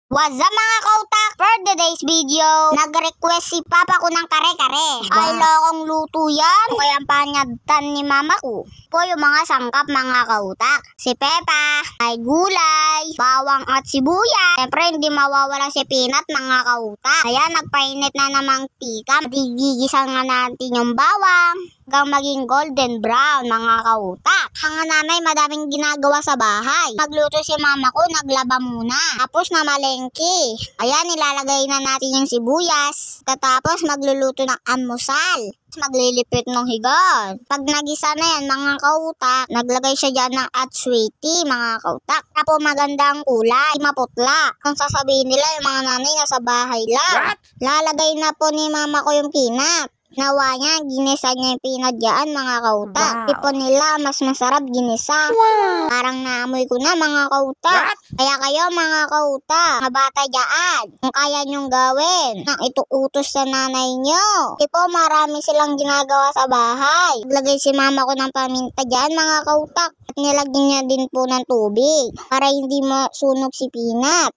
What's up mga kautak? For today's video, nag-request si papa ko ng kare-kare. Ay lokong luto yan, kaya panyadtan ni mama ko. Po yung mga sangkap mga kautak. Si Pepa, ay gulay, bawang at sibuyas. Siyempre hindi mawawala si peanut mga kautak. Kaya nagpainit na namang tika. Gigisa nga natin yung bawang hanggang maging golden brown mga kautak. Ang nanay madaming ginagawa sa bahay. Magluto si mama ko, naglaba muna. Tapos na malengke. Ayan, nilalagay na natin yung sibuyas. Katapos magluluto ng almusal. Maglilipit ng higan. Pag nagisa na yan mga kautak, naglagay siya dyan ng atswiti mga kautak. Tapos magandang kulay, maputla. Kung sasabihin nila yung mga nanay nasa bahay lang. Lalagay na po ni mama ko yung peanut. Nawa niya, ginisa niya yung peanut dyan mga kautak. Wow. Tipo nila, mas masarap ginisa. Wow. Parang naamoy ko na mga kautak. Kaya kayo mga kautak, mga bata dyan, kung kaya nyong gawin, nang ituutos sa nanay nyo. Tipo marami silang ginagawa sa bahay. Naglagay si mama ko ng paminta dyan mga kautak. At nilagyan niya din po ng tubig para hindi masunog si peanut.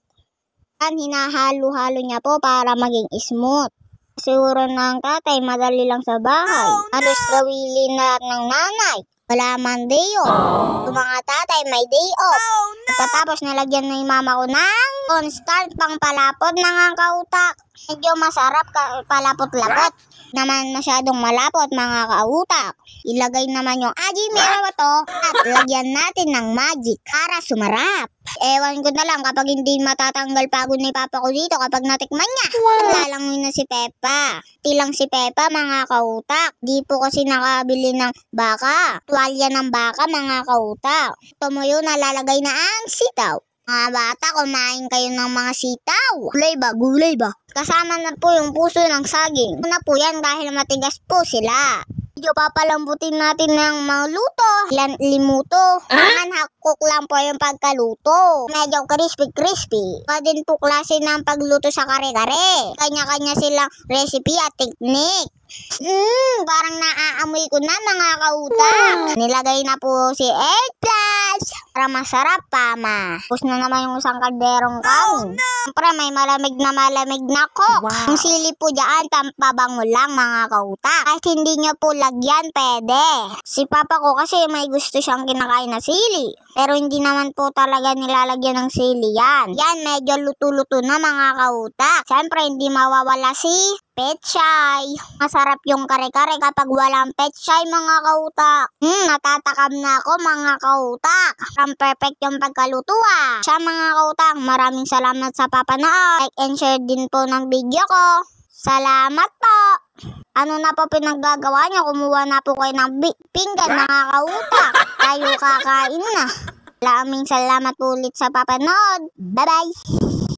At hinahalo-halo niya po para maging smooth. Siguro ng tatay, madali lang sa bahay. Halos gawili na ng nanay. Wala man day off. Yung mga tatay, may day off. Pagkatapos nilagyan na yung mama ko ng cornstarch pang palapot ng kautak. Medyo masarap palapot-lapot. Naman masyadong malapot mga kautak. Ilagay naman yung ajimero to at lagyan natin ng magic para sumarap. Ewan ko na lang kapag hindi matatanggal pagod ni papa ko dito kapag natikman niya. Lalangoy na si Pepa. Tilang si Pepa mga kautak. Di po kasi nakabili ng baka. Tuwalya ng baka mga kautak. Tumuyo na lalagay na ang sitaw. Mga bata, kumain kayo ng mga sitaw. Gulay ba? Kasama na po yung puso ng saging. Una po yan dahil matigas po sila. Medyo papalambutin natin ng maluto. Limuto. Hakok lang po yung pagkaluto. Medyo crispy. Pa din po klase ng pagluto sa kare-kare. Kanya-kanya silang recipe at technique. Parang naaamoy ko na mga kautak. Nilagay na po si eggplant para masarap pa Tapos na naman yung isang kalderong kanin. Siyempre may malamig na coke. Yung sili po dyan, tampabango lang mga kautak. Kahit hindi nyo po lagyan, pwede. Si papa ko kasi may gusto siyang kinakain na sili. Pero hindi naman po talaga nilalagyan ng sili yan. Yan, medyo luto-luto na mga kautak. Siyempre hindi mawawala si pechay. Masarap yung kare-kare kapag walang pechay mga kautak. Natatakam na ako mga kautak. Ang perfect yung pagkaluto Sa mga kautak, maraming salamat sa papanood. Like and share din po ng video ko. Salamat po. Ano na po pinaggagawa niyo? Kumuha na po kayo ng pinggan mga kautak. Tayo kakain na. Maraming salamat po ulit sa papanood. Bye-bye.